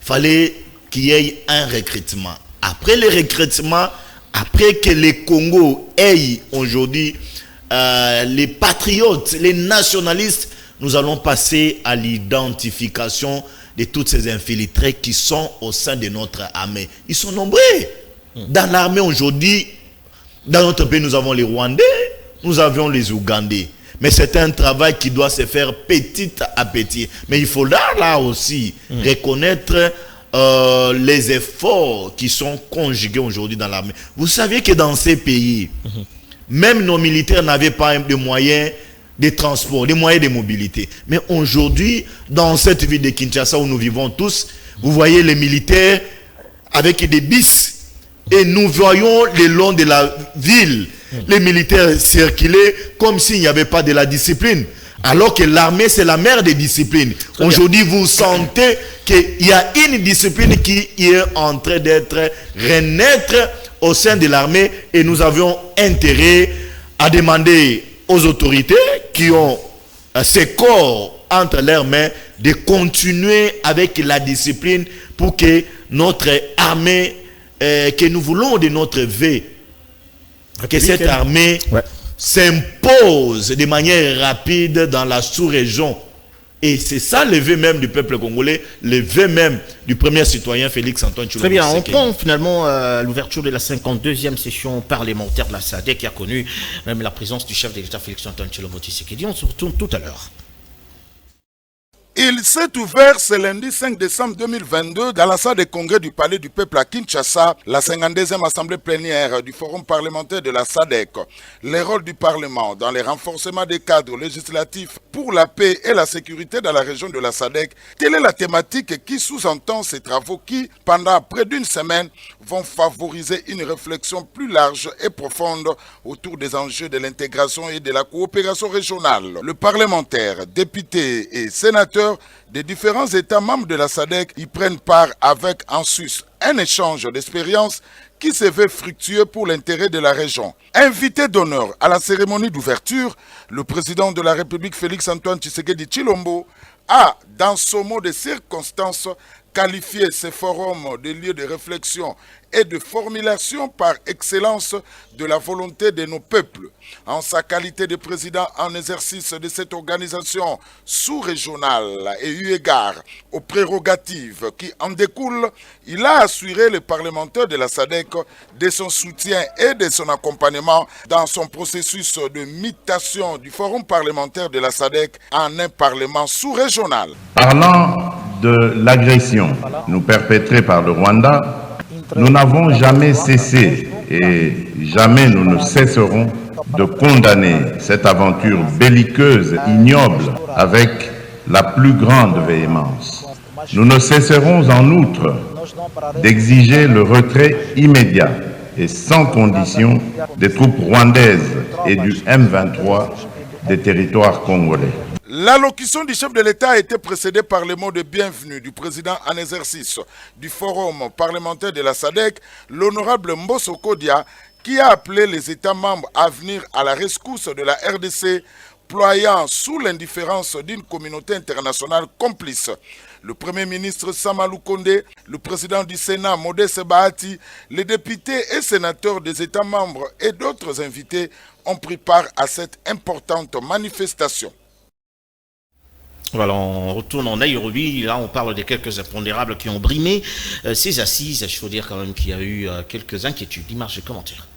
fallait qu'il y ait un recrutement. Après le recrutement, après que les Congo aient aujourd'hui les patriotes, les nationalistes, nous allons passer à l'identification de tous ces infiltrés qui sont au sein de notre armée. Ils sont nombreux. Dans l'armée aujourd'hui, dans notre pays, nous avons les Rwandais, nous avions les Ougandais. Mais c'est un travail qui doit se faire petit à petit. Mais il faut là aussi reconnaître les efforts qui sont conjugués aujourd'hui dans l'armée. Vous savez que dans ces pays, même nos militaires n'avaient pas de moyens de transport, des moyens de mobilité. Mais aujourd'hui, dans cette ville de Kinshasa où nous vivons tous, vous voyez les militaires avec des bis. Et nous voyons le long de la ville, les militaires circuler comme s'il n'y avait pas de la discipline. Alors que l'armée, c'est la mère des disciplines. Aujourd'hui, vous sentez qu'il y a une discipline qui est en train d'être renaître au sein de l'armée. Et nous avions intérêt à demander aux autorités qui ont ces corps entre leurs mains de continuer avec la discipline pour que notre armée, que nous voulons de notre vie, que cette armée s'impose de manière rapide dans la sous-région. Et c'est ça le vœu même du peuple congolais, le vœu même du premier citoyen Félix-Antoine Tshilombo. Très bien, on prend finalement l'ouverture de la 52e session parlementaire de la SADC qui a connu même la présence du chef de l'État Félix-Antoine Tshilombo Tshisekedi. On se retourne tout à l'heure. Il s'est ouvert ce lundi 5 décembre 2022 dans la salle des congrès du Palais du Peuple à Kinshasa, la 52e assemblée plénière du Forum parlementaire de la SADC. Les rôles du Parlement dans les renforcements des cadres législatifs pour la paix et la sécurité dans la région de la SADC, telle est la thématique qui sous-entend ces travaux qui, pendant près d'une semaine, vont favoriser une réflexion plus large et profonde autour des enjeux de l'intégration et de la coopération régionale. Le parlementaire, député et sénateur des différents États membres de la SADC y prennent part avec en sus un échange d'expériences qui se veut fructueux pour l'intérêt de la région. Invité d'honneur à la cérémonie d'ouverture, le président de la République Félix-Antoine Tshisekedi Tshilombo a, dans son mot de circonstance, qualifié ce forum de lieu de réflexion et de formulation par excellence de la volonté de nos peuples. En sa qualité de président en exercice de cette organisation sous-régionale et eu égard aux prérogatives qui en découlent, il a assuré les parlementaires de la SADC de son soutien et de son accompagnement dans son processus de mutation du forum parlementaire de la SADC en un parlement sous-régional. Parlant de l'agression nous perpétrée par le Rwanda, nous n'avons jamais cessé et jamais nous ne cesserons de condamner cette aventure belliqueuse, ignoble, avec la plus grande véhémence. Nous ne cesserons en outre d'exiger le retrait immédiat et sans condition des troupes rwandaises et du M23 des territoires congolais. L'allocution du chef de l'État a été précédée par les mots de bienvenue du président en exercice du forum parlementaire de la SADC, l'honorable Mbosso Kodia, qui a appelé les États membres à venir à la rescousse de la RDC, ployant sous l'indifférence d'une communauté internationale complice. Le Premier ministre Samalou Kondé, le président du Sénat Modeste Bahati, les députés et sénateurs des États membres et d'autres invités ont pris part à cette importante manifestation. Voilà, on retourne en Nairobi. Là, on parle de quelques impondérables qui ont brimé ces assises. Il faut dire quand même qu'il y a eu quelques inquiétudes. Image et commentaires.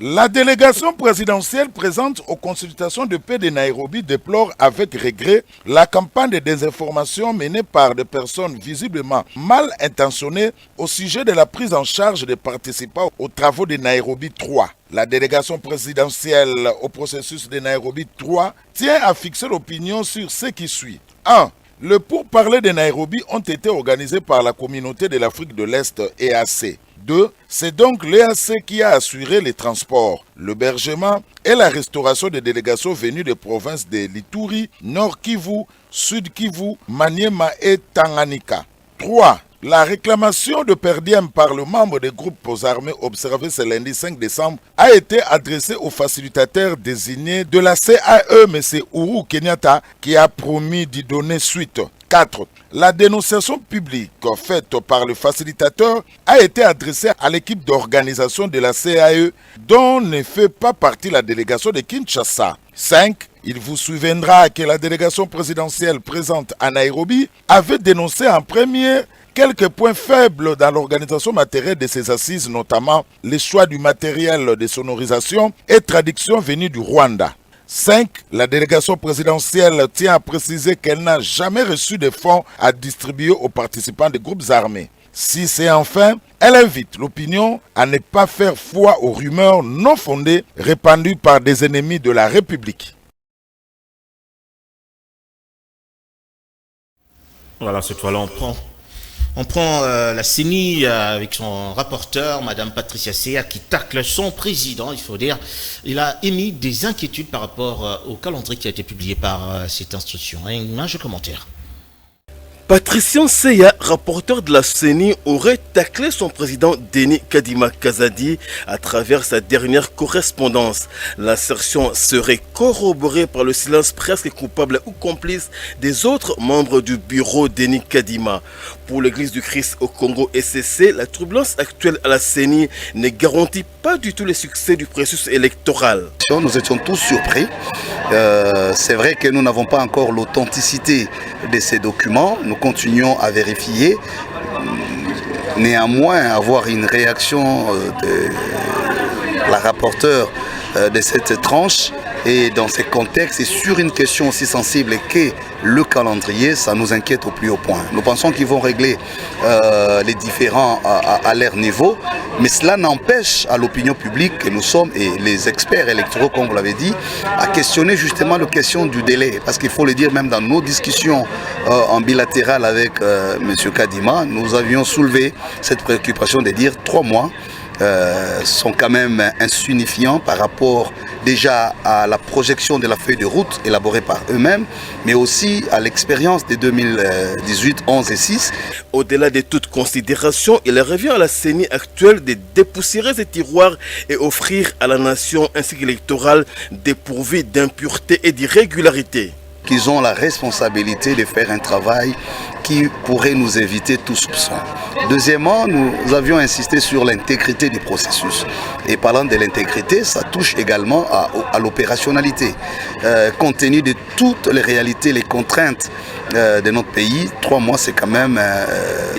La délégation présidentielle présente aux consultations de paix de Nairobi déplore avec regret la campagne de désinformation menée par des personnes visiblement mal intentionnées au sujet de la prise en charge des participants aux travaux de Nairobi 3. La délégation présidentielle au processus de Nairobi 3 tient à fixer l'opinion sur ce qui suit. 1. Les pourparlers de Nairobi ont été organisés par la communauté de l'Afrique de l'Est EAC. 2. C'est donc l'EAC qui a assuré les transports, l'hébergement et la restauration des délégations venues des provinces de Lituri, Nord Kivu, Sud Kivu, Maniema et Tanganyika. 3. La réclamation de per diem par le membre des groupes armés observés ce lundi 5 décembre a été adressée au facilitateur désigné de la CAE, M. Uhuru Kenyatta, qui a promis d'y donner suite. 4. La dénonciation publique faite par le facilitateur a été adressée à l'équipe d'organisation de la CAE dont ne fait pas partie la délégation de Kinshasa. 5. Il vous souviendra que la délégation présidentielle présente à Nairobi avait dénoncé en premier quelques points faibles dans l'organisation matérielle de ces assises, notamment les choix du matériel de sonorisation et traduction venus du Rwanda. 5. La délégation présidentielle tient à préciser qu'elle n'a jamais reçu de fonds à distribuer aux participants des groupes armés. 6. Et enfin, elle invite l'opinion à ne pas faire foi aux rumeurs non fondées répandues par des ennemis de la République. Voilà, cette fois-là, on prend la CENI avec son rapporteur, Madame Patricia Seya, qui tacle son président, il faut dire. Il a émis des inquiétudes par rapport au calendrier qui a été publié par cette institution. Un image et commentaire. Patricia Seya, rapporteur de la CENI, aurait taclé son président Denis Kadima Kazadi à travers sa dernière correspondance. L'assertion serait corroborée par le silence presque coupable ou complice des autres membres du bureau Denis Kadima. Pour l'Église du Christ au Congo SCC, la turbulence actuelle à la CENI ne garantit pas du tout le succès du processus électoral. Nous étions tous surpris. C'est vrai que nous n'avons pas encore l'authenticité de ces documents. Nous continuons à vérifier. Néanmoins, avoir une réaction de la rapporteure de cette tranche et dans ces contextes et sur une question aussi sensible qu'est le calendrier, ça nous inquiète au plus haut point. Nous pensons qu'ils vont régler les différends à leur niveau, mais cela n'empêche à l'opinion publique que nous sommes, et les experts électoraux, comme vous l'avez dit, à questionner justement la question du délai. Parce qu'il faut le dire, même dans nos discussions en bilatéral avec M. Kadima, nous avions soulevé cette préoccupation de dire 3 mois sont quand même insignifiants par rapport déjà à la projection de la feuille de route élaborée par eux-mêmes, mais aussi à l'expérience des 2018, 11 et 6. Au-delà de toute considération, il revient à la CENI actuelle de dépoussiérer ces tiroirs et offrir à la nation ainsi qu'électorale dépourvue d'impureté et d'irrégularité. qu'ils ont la responsabilité de faire un travail qui pourrait nous éviter tout soupçon. Deuxièmement, nous avions insisté sur l'intégrité du processus. Et parlant de l'intégrité, ça touche également à l'opérationnalité. Compte tenu de toutes les réalités, les contraintes de notre pays, 3 mois, c'est quand même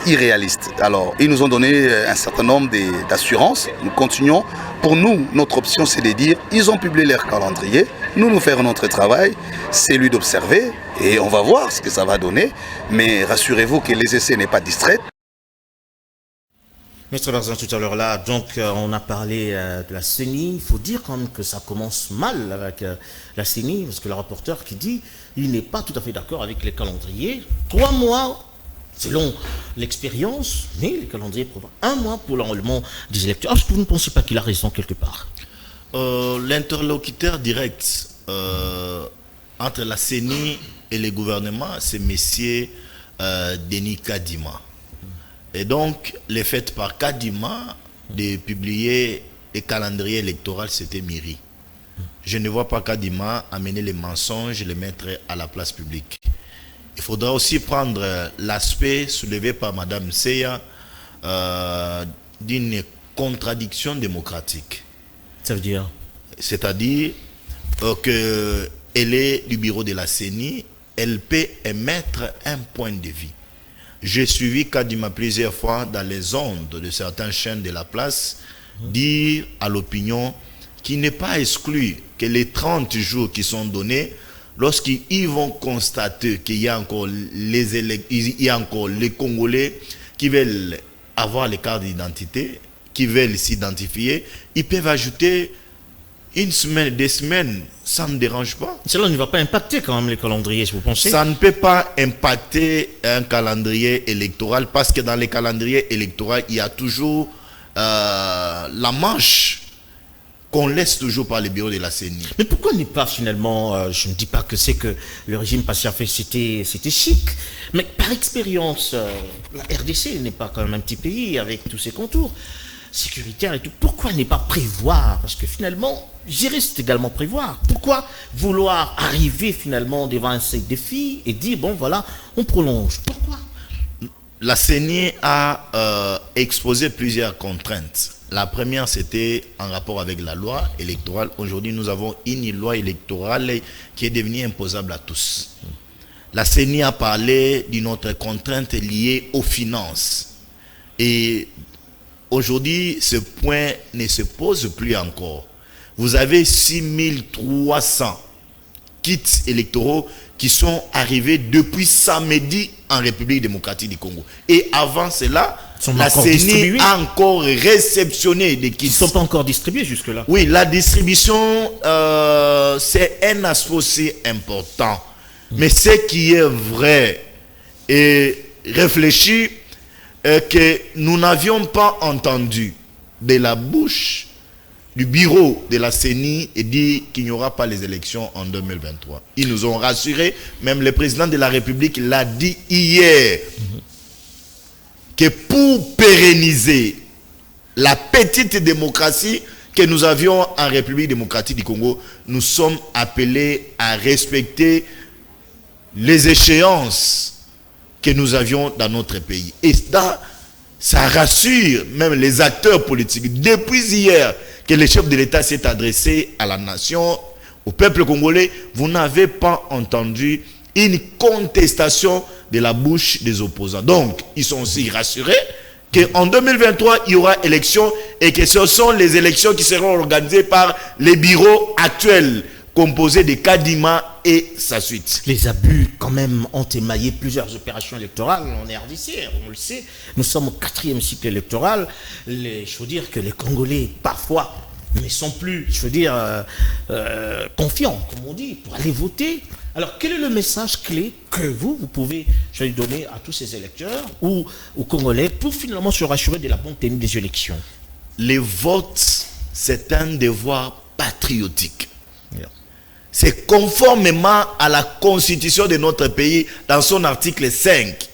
irréaliste. Alors, ils nous ont donné un certain nombre d'assurances. Nous continuons. Pour nous, notre option, c'est de dire, ils ont publié leur calendrier. Nous faisons notre travail, c'est lui d'observer et on va voir ce que ça va donner. Mais rassurez-vous que les essais n'est pas distrait. Maître Barzin, tout à l'heure là, donc on a parlé de la CENI. Il faut dire quand même que ça commence mal avec la CENI, parce que le rapporteur qui dit il n'est pas tout à fait d'accord avec les calendriers. 3 mois, selon l'expérience, mais les calendriers prévoient 1 mois pour l'enrôlement des électeurs. Est-ce que vous ne pensez pas qu'il a raison quelque part? L'interlocuteur direct entre la CENI et le gouvernement, c'est M. Denis Kadima. Et donc, le fait par Kadima de publier les calendriers électoraux, c'était Miri. Je ne vois pas Kadima amener les mensonges et les mettre à la place publique. Il faudra aussi prendre l'aspect soulevé par Mme Seya d'une contradiction démocratique. Ça veut dire? C'est-à-dire qu'elle est du bureau de la CENI, elle peut émettre un point de vue. J'ai suivi Kadima plusieurs fois dans les ondes de certaines chaînes de la place dire à l'opinion qu'il n'est pas exclu que les 30 jours qui sont donnés, lorsqu'ils vont constater qu'il y a encore les Congolais qui veulent avoir les cartes d'identité, qui veulent s'identifier, ils peuvent ajouter 1 semaine, 2 semaines, ça ne dérange pas. Cela ne va pas impacter quand même les calendriers, si vous pensez? Ça ne peut pas impacter un calendrier électoral parce que dans les calendriers électoraux, il y a toujours la manche qu'on laisse toujours par les bureaux de la CENI. Mais pourquoi n'est pas finalement, je ne dis pas que c'est que le régime passé a fait, c'était chic, mais par expérience, la RDC n'est pas quand même un petit pays avec tous ses contours sécuritaires et tout. Pourquoi ne pas prévoir? Parce que finalement, gérer c'est également prévoir. Pourquoi vouloir arriver finalement devant un défi et dire, bon voilà, on prolonge? Pourquoi? La CENI a exposé plusieurs contraintes. La première, c'était en rapport avec la loi électorale. Aujourd'hui, nous avons une loi électorale qui est devenue imposable à tous. La CENI a parlé d'une autre contrainte liée aux finances. Et aujourd'hui, ce point ne se pose plus encore. Vous avez 6300 kits électoraux qui sont arrivés depuis samedi en République démocratique du Congo. Et avant cela, la CENI a encore réceptionné des kits. Ils ne sont pas encore distribués jusque-là. Oui, la distribution, c'est un aspect aussi important. Mais ce qui est vrai et réfléchi, que nous n'avions pas entendu de la bouche du bureau de la CENI et dit qu'il n'y aura pas les élections en 2023. Ils nous ont rassurés, même le président de la République l'a dit hier, que pour pérenniser la petite démocratie que nous avions en République démocratique du Congo, nous sommes appelés à respecter les échéances que nous avions dans notre pays. Et ça rassure même les acteurs politiques. Depuis hier que le chef de l'État s'est adressé à la nation, au peuple congolais, vous n'avez pas entendu une contestation de la bouche des opposants. Donc, ils sont aussi rassurés qu'en 2023, il y aura élection et que ce sont les élections qui seront organisées par les bureaux actuels, composés de Kadima et sa suite. Les abus, quand même, ont émaillé plusieurs opérations électorales en RDC, on le sait. Nous sommes au 4e cycle électoral. Je veux dire que les Congolais, parfois, ne sont plus, je veux dire, confiants, comme on dit, pour aller voter. Alors, quel est le message clé que vous pouvez donner à tous ces électeurs ou aux Congolais pour finalement se rassurer de la bonne tenue des élections? Les votes, c'est un devoir patriotique. C'est conformément à la constitution de notre pays, dans son article 5,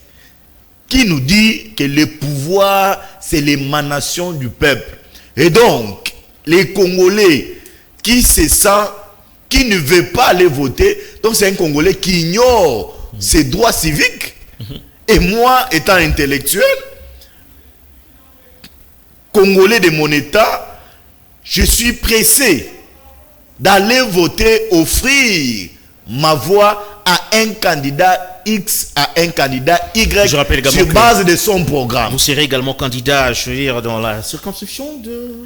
qui nous dit que le pouvoir, c'est l'émanation du peuple. Et donc, les Congolais qui se sentent qui ne veut pas aller voter. Donc c'est un Congolais qui ignore ses droits civiques. Et moi, étant intellectuel, Congolais de mon état, je suis pressé d'aller voter, offrir ma voix à un candidat X, à un candidat Y, sur base de son programme. Vous serez également candidat, je veux dire, dans la circonscription de...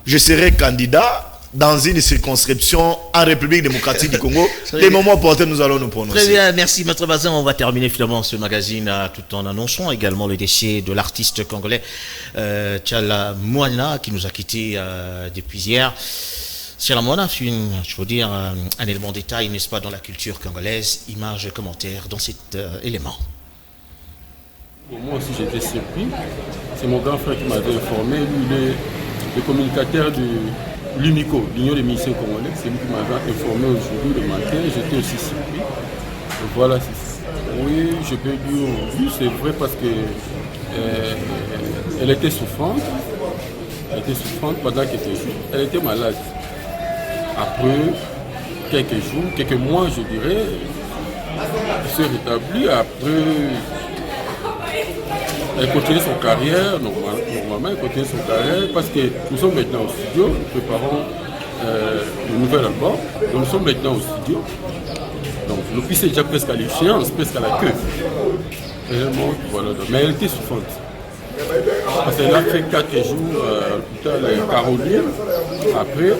Je serai candidat dans une circonscription en République démocratique du Congo. Les moments opportuns, nous allons nous prononcer. Très bien, merci Maître Bazin. On va terminer finalement ce magazine tout en annonçant également le décès de l'artiste congolais Tchala Moana qui nous a quittés depuis hier. Tchala Moana fut, je veux dire, un élément de détail, n'est-ce pas, dans la culture congolaise. Images, commentaires dans cet élément. Bon, moi aussi j'étais surpris. C'est mon grand frère qui m'avait informé. Lui, il est le communicateur de l'UMICO, l'Union des musiciens congolais. C'est lui qui m'avait informé aujourd'hui le matin. J'étais aussi surpris. Donc voilà, oui, je peux dire oui, c'est vrai parce que elle était souffrante. Elle était souffrante pendant quelques jours. Elle était malade. Après quelques jours, quelques mois, je dirais, elle s'est rétablie. Après, elle continue son carrière, normalement elle continue son carrière parce que nous sommes maintenant au studio, nous préparons le nouvel album, donc nous sommes maintenant au studio. Donc le fils est déjà presque à l'échéance, presque à la queue. Vraiment, voilà. Mais elle était souffrante. Parce qu'elle a fait 4 jours à l'hôpital Caroline. Après,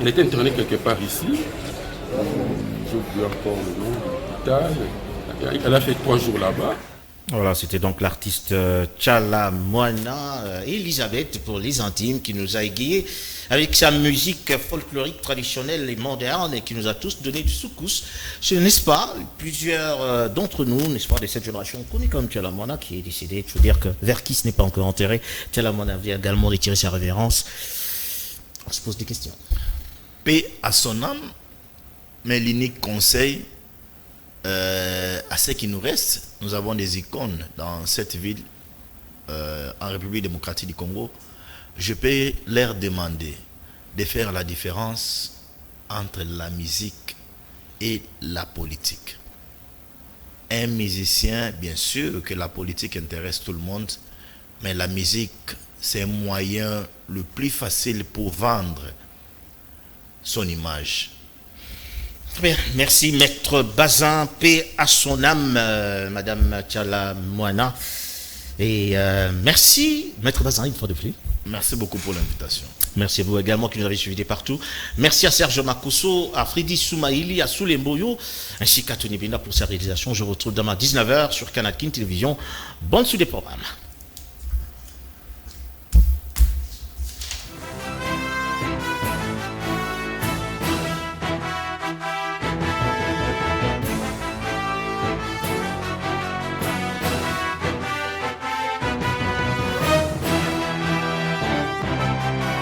elle était internée quelque part ici. Je n'oublie encore le nom de l'hôpital. Elle a fait 3 jours là-bas. Voilà, c'était donc l'artiste Tchala Moana, Elisabeth pour les intimes, qui nous a égayés avec sa musique folklorique traditionnelle et moderne et qui nous a tous donné du soukous. N'est-ce pas, plusieurs d'entre nous, n'est-ce pas, de cette génération, on connaît comme Tchala Moana qui est décédé. Je veux dire que Verkis n'est pas encore enterré. Tchala Moana vient également retirer sa révérence. On se pose des questions. Paix à son âme, mais l'unique conseil à ce qui nous reste, nous avons des icônes dans cette ville, en République démocratique du Congo. Je peux leur demander de faire la différence entre la musique et la politique. Un musicien, bien sûr que la politique intéresse tout le monde, mais la musique, c'est un moyen le plus facile pour vendre son image. Bien, merci Maître Bazin, paix à son âme, Madame Tchala Moana. Et merci Maître Bazin une fois de plus. Merci beaucoup pour l'invitation. Merci à vous également qui nous avez suivis de partout. Merci à Serge Makosso, à Freddy Soumaïli, à Soule Mboyo, ainsi qu'à Tony Bina pour sa réalisation. Je vous retrouve demain à 19h sur Canal King Télévision. Bonne suite des programmes.